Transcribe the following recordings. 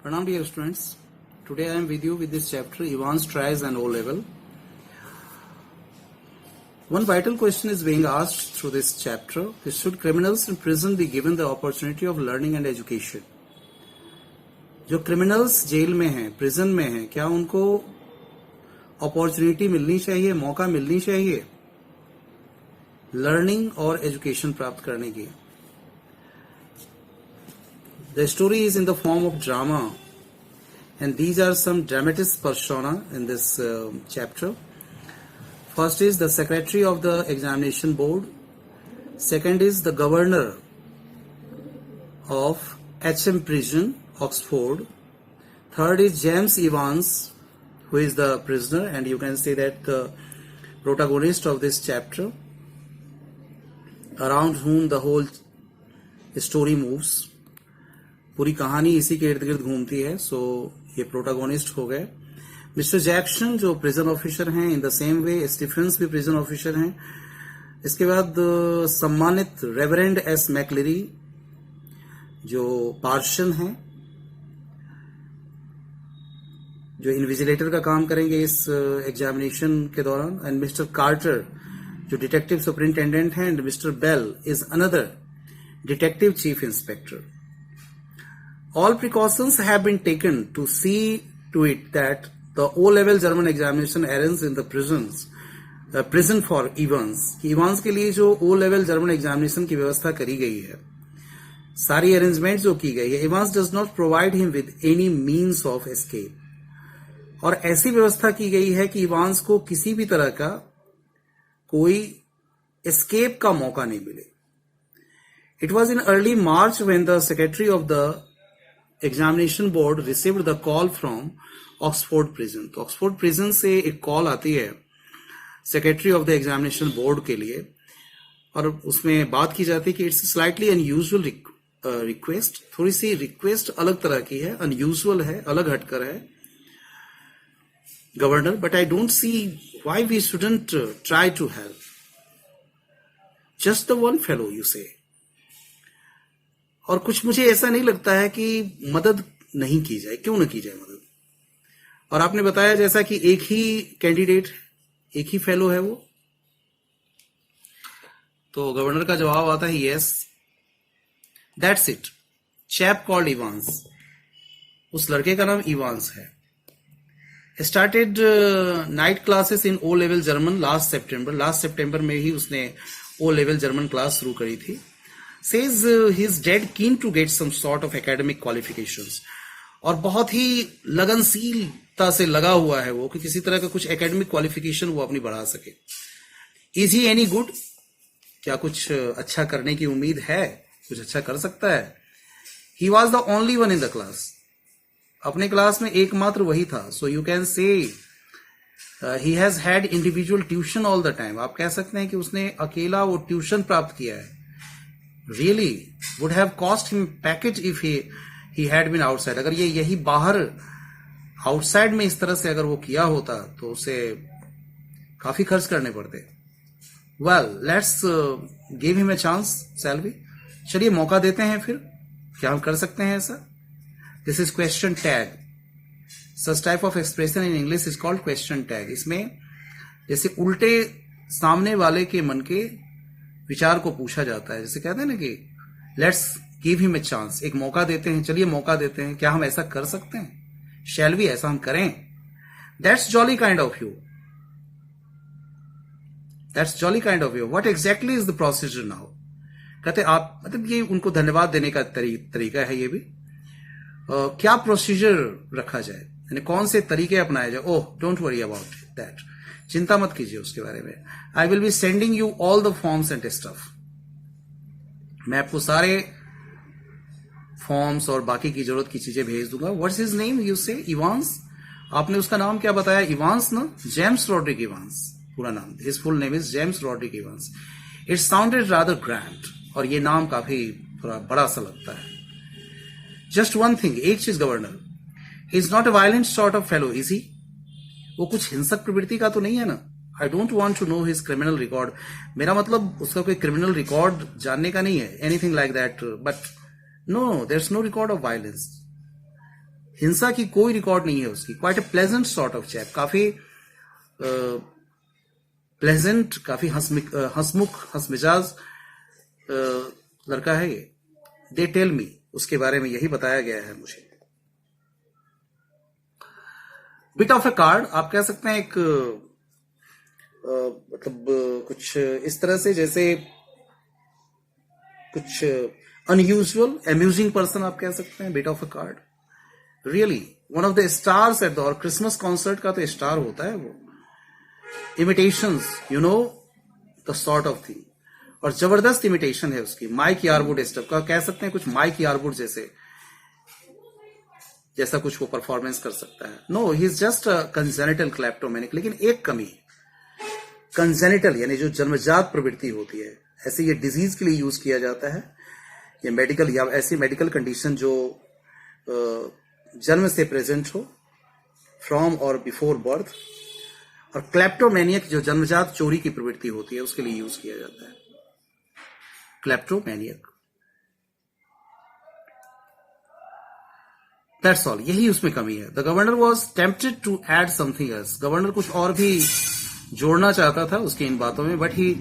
Pranam dear students, today I am with you with this chapter Evans Tries and O-Level. One vital question is being asked through this chapter is, should criminals in prison be given the opportunity of learning and education? जो criminals jail में हैं, prison में हैं, क्या उनको opportunity मिलनी चाहिए, मौका मिलनी चाहिए लर्निंग और एजुकेशन प्राप्त करने की? The story is in the form of drama, and these are some dramatis persona in this chapter. First is the secretary of the examination board. Second is the governor of HM Prison, Oxford. Third is James Evans, who is the prisoner, and you can say that the protagonist of this chapter, around whom the whole story moves. पूरी कहानी इसी के इर्द गिर्द घूमती है. सो ये protagonist हो गए. मिस्टर जैक्सन जो प्रिजन ऑफिसर हैं, in the same way Stephens भी प्रिजन ऑफिसर हैं. इसके बाद सम्मानित रेवरेंड एस मैकलेरी जो पार्शन हैं, जो इन्विजिलेटर का काम करेंगे इस एग्जामिनेशन के दौरान. एंड मिस्टर कार्टर जो डिटेक्टिव सुपरिंटेंडेंट हैं. And mister Bell is another detective chief inspector. All precautions have been taken to see to it that the O-level German examination arranges in the prison for Evans. Evans के लिए जो O-level German examination की व्यवस्था करी गई है, सारी arrangement जो की गई है, Evans does not provide him with any means of escape. और ऐसी व्यवस्था की गई है कि Evans को किसी भी तरह का कोई escape का मौका नहीं मिले. It was in early March when the secretary of the examination board received the call from Oxford prison. तो ऑक्सफोर्ड प्रिजन से एक कॉल आती है secretary of the examination board के लिए, और उसमें बात की जाती है कि इट्स स्लाइटली अनयूजुअल रिक्वेस्ट. थोड़ी सी रिक्वेस्ट अलग तरह की है, अनयूजुअल है, अलग हटकर है governor, but I don't see why we shouldn't try to help just the one fellow you say. और कुछ मुझे ऐसा नहीं लगता है कि मदद नहीं की जाए. क्यों न की जाए मदद? और आपने बताया जैसा कि एक ही कैंडिडेट, एक ही फेलो है वो. तो गवर्नर का जवाब आता है, yes that's it, chap called Evans. उस लड़के का नाम इवांस है. Started night classes in O level German last सितंबर में ही उसने ओ लेवल जर्मन क्लास शुरू करी थी. Says he is dead keen to get some sort of academic qualifications. और बहुत ही लगनशीलता से लगा हुआ है वो कि किसी तरह का कुछ एकेडमिक क्वालिफिकेशन वो अपनी बढ़ा सके. Is he any good? क्या कुछ अच्छा करने की उम्मीद है? कुछ अच्छा कर सकता है? He was the only one in the class. अपने क्लास में एकमात्र वही था. So you can say he has had individual tuition all the time. आप कह सकते हैं कि उसने अकेला वो ट्यूशन प्राप्त किया है. Really would have cost him package if he had been outside. अगर ये यही बाहर आउटसाइड में इस तरह से अगर वो किया होता तो उसे काफी खर्च करने पड़ते. Well, let's give him a chance, shall we? चलिए मौका देते हैं फिर. क्या हम कर सकते हैं ऐसा? This is question tag. Such type of expression in English is called question tag. इसमें जैसे उल्टे सामने वाले के मन के विचार को पूछा जाता है. जैसे कहते हैं ना कि let's give him a chance, एक मौका देते हैं, चलिए मौका देते हैं, क्या हम ऐसा कर सकते हैं? शैल वी, ऐसा हम करें? That's jolly kind of you. That's jolly kind of you. What exactly is the procedure now? कहते आप, मतलब ये उनको धन्यवाद देने का तरीका है ये भी. क्या प्रोसीजर रखा जाए, यानी कौन से तरीके अपनाए जाए? ओह, डोंट वरी अबाउट दैट, चिंता मत कीजिए उसके बारे में. I will be sending you all the forms and stuff. मैं आपको सारे फॉर्म्स और बाकी की जरूरत की चीजें भेज दूंगा. What's his name? यू से इवांस. आपने उसका नाम क्या बताया? इवांस ना? जेम्स रॉड्रिक इवांस पूरा नाम. His full name is James Rodrick Evans. It sounded rather grand, और ये नाम काफी थोड़ा बड़ा सा लगता है. जस्ट वन थिंग, एक चीज governor, he is not a violent sort of fellow, is he? वो कुछ हिंसक प्रवृत्ति का तो नहीं है ना? I don't want to know his criminal record. मेरा मतलब उसका कोई क्रिमिनल रिकॉर्ड जानने का नहीं है, anything like that. But no, there is no record of violence. हिंसा की कोई रिकॉर्ड नहीं है उसकी. Quite a pleasant sort of chap, काफी प्लेजेंट, काफी हंसमुख हंसमिजाज लड़का है ये. दे टेल मी, उसके बारे में यही बताया गया है मुझे. बिट ऑफ ए कार्ड, आप कह सकते हैं एक मतलब कुछ इस तरह से जैसे कुछ अनयूजुअल अम्यूजिंग पर्सन आप कह सकते हैं. Bit of A card, really one of the stars at the, और क्रिसमस कॉन्सर्ट का तो स्टार होता है वो. Imitations, you know the sort of thing, और जबरदस्त इमिटेशन है उसकी. माइक यारवुड स्टफ का कह सकते हैं, कुछ माइक यारवुड जैसा कुछ वो परफॉर्मेंस कर सकता है. No, he is just a congenital kleptomaniac. लेकिन एक कमी, कंजेनिटल यानी जो जन्मजात प्रवृत्ति होती है, ऐसे ये डिजीज के लिए यूज किया जाता है. ये मेडिकल या ऐसी मेडिकल कंडीशन जो जन्म से प्रेजेंट हो, फ्रॉम और बिफोर बर्थ. और क्लैप्टोमेनियक जो जन्मजात चोरी की प्रवृत्ति होती है, उसके लिए यूज किया जाता है. Kleptomaniac, that's all. यही उसमें कमी है. The governor was tempted to add something else. Governor कुछ और भी जोड़ना चाहता था उसकी इन बातों में, but he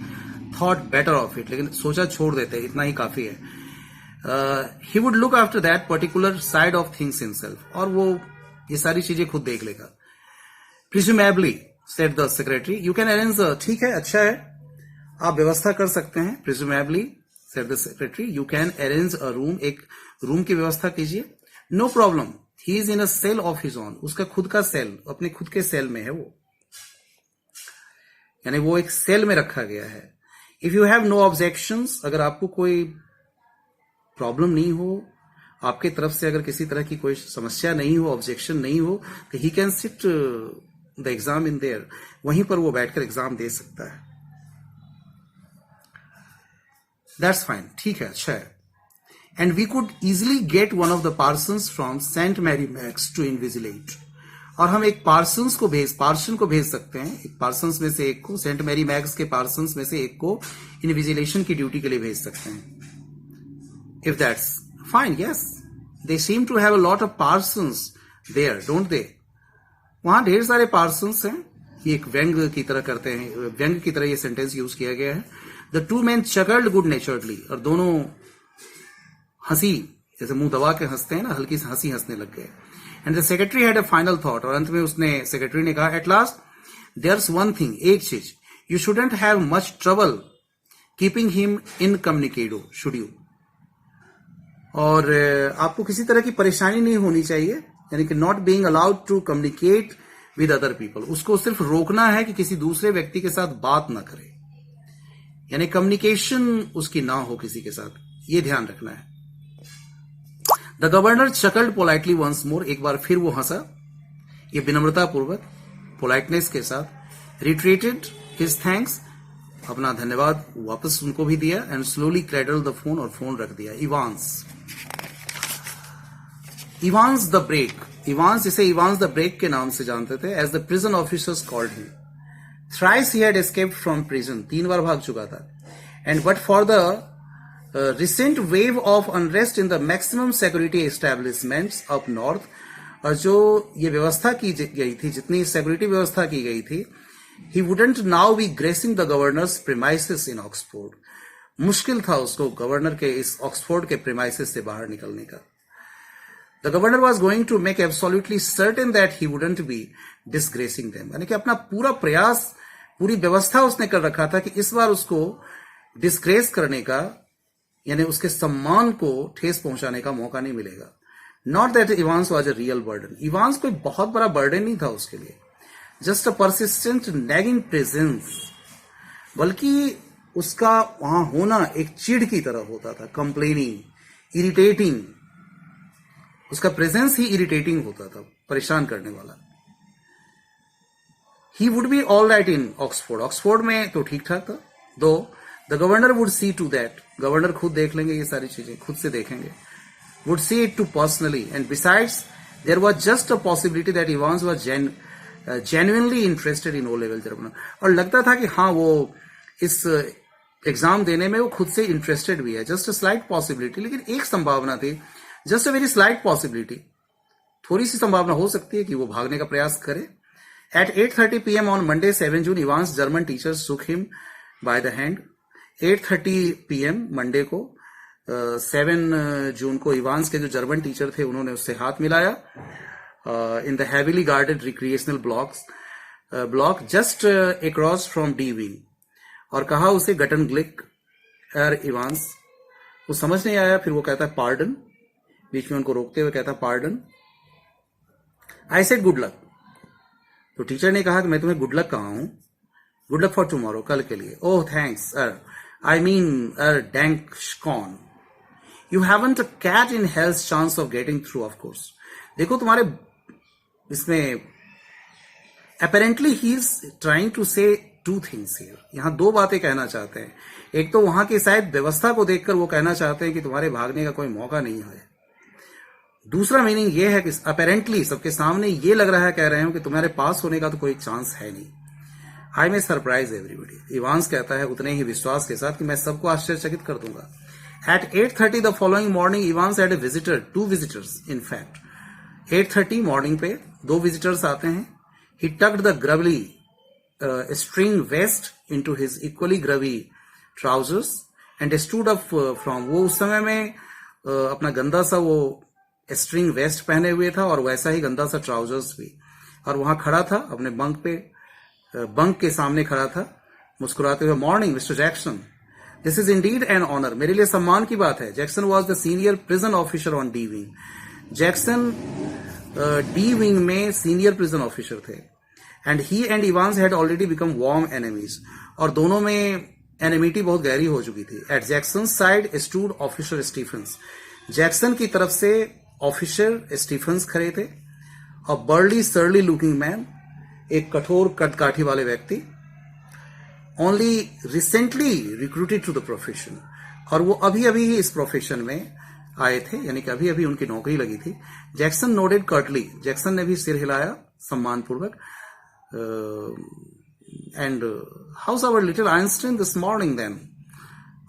thought better of it. लेकिन सोचा छोड़ देते, इतना ही काफी है. He would look after that particular side of things himself, और वो ये सारी चीजें खुद देख लेगा. Presumably said the secretary, you can arrange. ठीक है, अच्छा है, आप व्यवस्था कर सकते हैं. Presumably said the secretary, you can arrange a room, एक रूम की व्यवस्था कीजिए. No problem, he is in a cell of his own. उसका खुद का सेल, अपने खुद के सेल में है वो, यानी वो एक सेल में रखा गया है. If you have no objections, अगर आपको कोई प्रॉब्लम नहीं हो, आपके तरफ से अगर किसी तरह की कोई समस्या नहीं हो, ऑब्जेक्शन नहीं हो, तो he can sit the exam in their. वहीं पर वो बैठकर एग्जाम दे सकता है. दैट्स फाइन, ठीक है, अच्छा है. And we could easily get one of the parsons from Saint Mary Mags to invigilate. और हम एक पार्सन को भेज सकते हैं, एक पार्सन्स में से एक को, सेंट मैरी मैक्स के पार्सन्स में से एक को इन्विजिलेशन की ड्यूटी के लिए भेज सकते हैं. If that's fine, yes, they seem to have a lot of parsons there, don't they. वहां ढेर सारे पार्सन्स हैं. ये एक व्यंग की तरह करते हैं, व्यंग की तरह ये सेंटेंस यूज किया गया है. The two man chuckled good naturedly, और दोनों हंसी, जैसे मुंह दबा के हंसते हैं ना, हल्की सी हंसी हंसने लग गए. And the secretary had a final thought, और अंत में उसने, सेक्रेटरी ने कहा, at last there's one thing, एक चीज, you shouldn't have much trouble keeping him incommunicado, should you. और आपको किसी तरह की परेशानी नहीं होनी चाहिए, यानी कि not being allowed to communicate with other people. उसको सिर्फ रोकना है कि किसी दूसरे व्यक्ति के साथ बात ना करे, यानी कम्युनिकेशन उसकी ना हो किसी के साथ, ये ध्यान रखना है. The governor chuckled politely once more, एक बार फिर वो हंसा, ये विनम्रता पूर्वक, पोलाइटनेस के साथ. रिट्रीटेड हिज थैंक्स, अपना धन्यवाद वापस उनको भी दिया. And slowly cradle the phone, और फोन रख दिया. इवांस द ब्रेक, इवांस, जिसे इवांस द ब्रेक के नाम से जानते थे, as the prison officers called him. Thrice he had escaped from prison, 3 बार भाग चुका था. And but for the recent wave of unrest in the maximum security establishments up north, और जो ये व्यवस्था की गई थी, जितनी सिक्योरिटी व्यवस्था की गई थी, he wouldn't now be gracing the governor's premises in Oxford. मुश्किल था उसको गवर्नर के इस ऑक्सफोर्ड के प्रेमाइसेस से बाहर निकलने का. The governor was going to make absolutely certain that he wouldn't be disgracing them, यानी कि अपना पूरा प्रयास, पूरी व्यवस्था उसने कर रखा था कि इस बार उसको डिस्ग्रेस करने का, यानी उसके सम्मान को ठेस पहुंचाने का मौका नहीं मिलेगा. Not that Evans was a real burden, Evans कोई बहुत बड़ा बर्डन नहीं था उसके लिए, just a persistent nagging presence, बल्कि उसका वहां होना एक चिढ़ की तरह होता था, कंप्लेनिंग, इरिटेटिंग. उसका प्रेजेंस ही इरिटेटिंग होता था, परेशान करने वाला. He would be all right in Oxford, Oxford में तो ठीक ठाक था. Though the governor would see to that, governor खुद देख लेंगे, ये सारी चीजें खुद से देखेंगे. Would see it to personally. And besides there was just a possibility that Evans was genuinely interested in O level German, और लगता था कि हाँ, वो इस एग्जाम देने में वो खुद से इंटरेस्टेड भी है. जस्ट अ स्लाइट पॉसिबिलिटी, लेकिन एक संभावना थी, just a very slight possibility, थोड़ी सी संभावना हो सकती है कि वो भागने का प्रयास करे. At 8:30 p.m. on Monday, 7 June, Ivan's German teachers shook him by the hand. 8:30 p.m. Monday को 7 जून को इवांस के जो जर्मन टीचर थे उन्होंने उससे हाथ मिलाया in the heavily guarded recreational block just across from D wing और कहा उसे गटन ग्लिक एर इवांस. वो समझ नहीं आया, फिर वो कहता है पार्डन, बीच में उनको रोकते हुए कहता है pardon. I said good luck. तो टीचर ने कहा कि मैं तुम्हें गुड लक कहा हूं, गुड लक फॉर टुमारो, कल के लिए. Oh thanks I mean danke schon, you haven't a cat in hell's chance of getting through. Of course देखो तुम्हारे इसमें apparently he is trying to say two things here. यहां दो बातें कहना चाहते हैं. एक तो वहां की शायद व्यवस्था को देखकर वो कहना चाहते हैं कि तुम्हारे भागने का कोई मौका नहीं है. दूसरा मीनिंग ये है कि अपेरेंटली सबके सामने ये लग रहा है, कह रहे हो कि तुम्हारे पास होने का तो कोई चांस है नहीं. आई मे सरप्राइज एवरीबडी. इवांस कहता है उतने ही विश्वास के साथ कि मैं सबको आश्चर्यचकित कर दूंगा. At 8:30 the following morning Evans had a two visitors. In fact 8:30 morning पे 2 विजिटर्स आते हैं. He tucked the grubby string vest into his equally grubby trousers and stood up from. वो उस समय में अपना गंदा सा वो स्ट्रिंग वेस्ट पहने हुए था और वैसा ही गंदा सा ट्राउजर्स भी, और वहां खड़ा था अपने बंक के सामने खड़ा था मुस्कुराते हुए. Morning mister Jackson, this is indeed an honour. मेरे लिए सम्मान की बात है. Jackson was the senior prison officer on D wing. Jackson D wing में सीनियर प्रिजन ऑफिसर थे. And he and Evans had already become warm enemies. और दोनों में एनिमिटी बहुत गहरी हो चुकी थी. At Jackson side stood officer Stephens. Jackson की तरफ से ऑफिसर स्टीफेंस खड़े थे. और बर्ली सर्ली लुकिंग मैन, एक कठोर कदकाठी वाले व्यक्ति, only recently recruited to the profession. और वो अभी अभी ही इस प्रोफेशन में आए थे, यानी कि अभी अभी उनकी नौकरी लगी थी. Jackson nodded Curtly. जैक्सन ने भी सिर हिलाया सम्मानपूर्वक. And how's our little Einstein this morning then.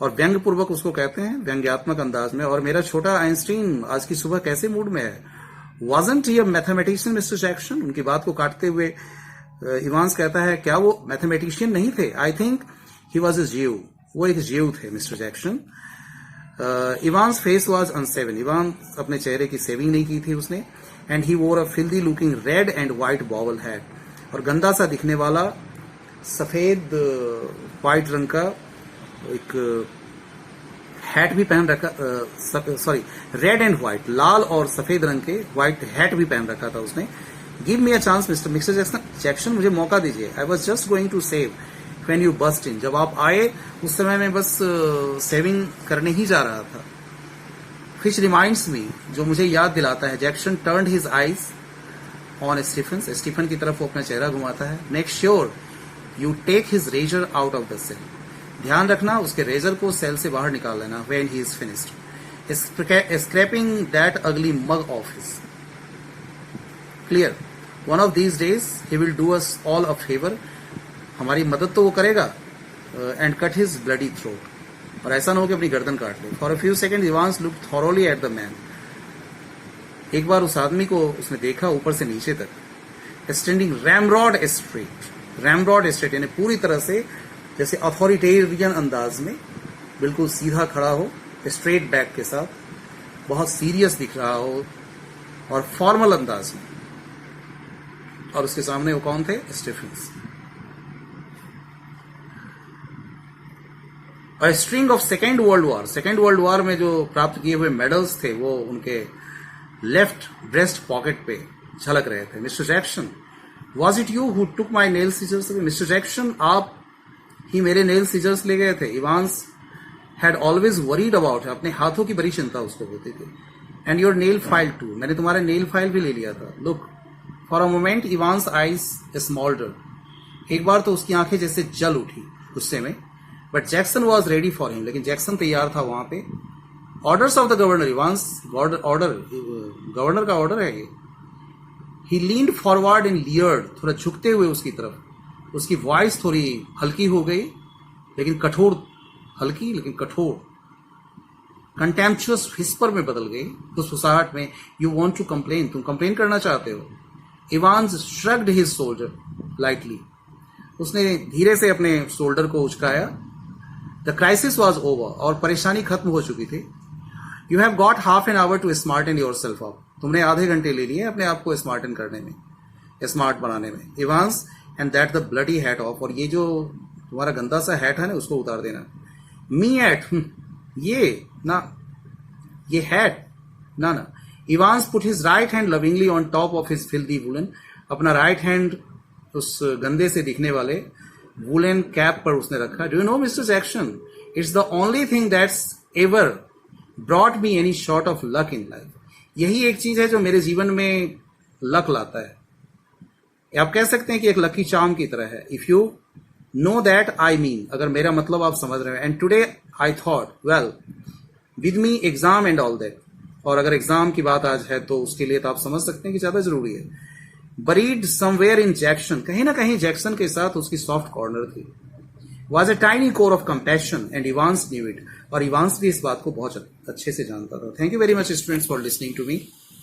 और व्यंग पूर्वक उसको कहते हैं, व्यंग्यात्मक अंदाज में, और मेरा छोटा आइंस्टीन आज की सुबह कैसे मूड में है. वाजंट ही अ मैथमेटिशियन मिस्टर जैक्सन. उनकी बात को काटते हुए इवांस कहता है क्या वो मैथमेटिशियन नहीं थे. I think he was a जीव. वो एक जीव थे mister Jackson. Evans face was unshaven. Evans अपने चेहरे की सेविंग नहीं की थी उसने. And he wore a filthy looking red and white bobble hat. और गंदा सा दिखने वाला सफेद व्हाइट रंग का एक हैट भी पहन रखा, सॉरी रेड एंड व्हाइट, लाल और सफेद रंग के व्हाइट हैट भी पहन रखा था उसने. Give me a chance mister Jackson, मुझे मौका दीजिए. I was just going to shave when you burst in. जब आप आए उस समय मैं बस सेविंग करने ही जा रहा था. विच रिमाइंड्स मी, जो मुझे याद दिलाता है. Jackson turned his eyes on Stephen. Stephen की तरफ वो अपना चेहरा घुमाता है. Make sure you take his razor out of the cell. ध्यान रखना उसके रेजर को सेल से बाहर निकाल लेना. When he is finished scraping that ugly mug of his. Clear. One of these days he will do us all a favour. हमारी मदद तो वो करेगा. And cut his bloody throat. और ऐसा ना हो कि अपनी गर्दन काट ले. For a few seconds Evans look thoroughly at the man. एक बार उस आदमी को उसने देखा ऊपर से नीचे तक. Standing ramrod straight. Ramrod straight यानी पूरी तरह से जैसे अथॉरिटेरियन अंदाज में बिल्कुल सीधा खड़ा हो, स्ट्रेट बैक के साथ, बहुत सीरियस दिख रहा हो और फॉर्मल अंदाज में. और उसके सामने वो कौन थे? स्टीफेंस. और string of second world war. Second world war में जो प्राप्त किए हुए मेडल्स थे वो उनके लेफ्ट ब्रेस्ट पॉकेट पे झलक रहे थे. Mister Jackson, was it you who took my nail scissors? Mister Jackson, आप ही मेरे नेल सीजर्स ले गए थे. Evans had always worried about. अपने हाथों की बड़ी चिंता उसको होती थी. And your nail file too. मैंने तुम्हारा नेल फाइल भी ले लिया था. Look. For a moment Evans eyes smouldered. एक बार तो उसकी आंखें जैसे जल उठी गुस्से में. But Jackson was ready for him. लेकिन जैक्सन तैयार था वहां पे. Orders of the governor. Evans order, governor का ऑर्डर है ये. ही लीन्ड फॉरवर्ड एंड लियर्ड. थोड़ा झुकते हुए उसकी तरफ. उसकी वॉइस थोड़ी हल्की हो गई लेकिन कठोर. हल्की लेकिन कठोर. कंटेम्पचुअस विस्पर में बदल गई, फुसफुसाहट में। यू वॉन्ट टू कंप्लेन, तुम कंप्लेन करना चाहते हो। Evans shrugged his shoulder lightly, उसने धीरे से अपने शोल्डर को उचकाया। द क्राइसिस वॉज ओवर, और परेशानी खत्म हो चुकी थी। You have got half an hour to smarten your self, तुमने आधे घंटे ले लिए अपने आप को स्मार्टन करने में, स्मार्ट बनाने में। Evans and that the bloody hat off, और ये जो तुम्हारा गंदा सा हैट है ना उसको उतार देना। मी एट, ये ना, ये हैट ना ना। Evans put his right hand lovingly on top of his filthy woollen, अपना राइट हैंड उस गंदे से दिखने वाले वुलन कैप पर उसने रखा। Do you know mister Jackson, it's the only thing that's ever brought me any short of luck in life. यही एक चीज है जो मेरे जीवन में लक लाता है। आप कह सकते हैं कि एक लकी चार्म की तरह है। If you know that I mean, अगर मेरा मतलब आप समझ रहे हैं। And today I thought well with me exam and all that, और अगर एग्जाम की बात आज है तो उसके लिए तो आप समझ सकते हैं कि ज्यादा जरूरी है। बरीड समवेयर इन जैक्सन, कहीं ना कहीं जैक्सन के साथ उसकी सॉफ्ट कॉर्नर थी। Was a tiny core of compassion and Evans knew it, और इवांस भी इस बात को बहुत अच्छे से जानता था। Thank you very much students for listening to me.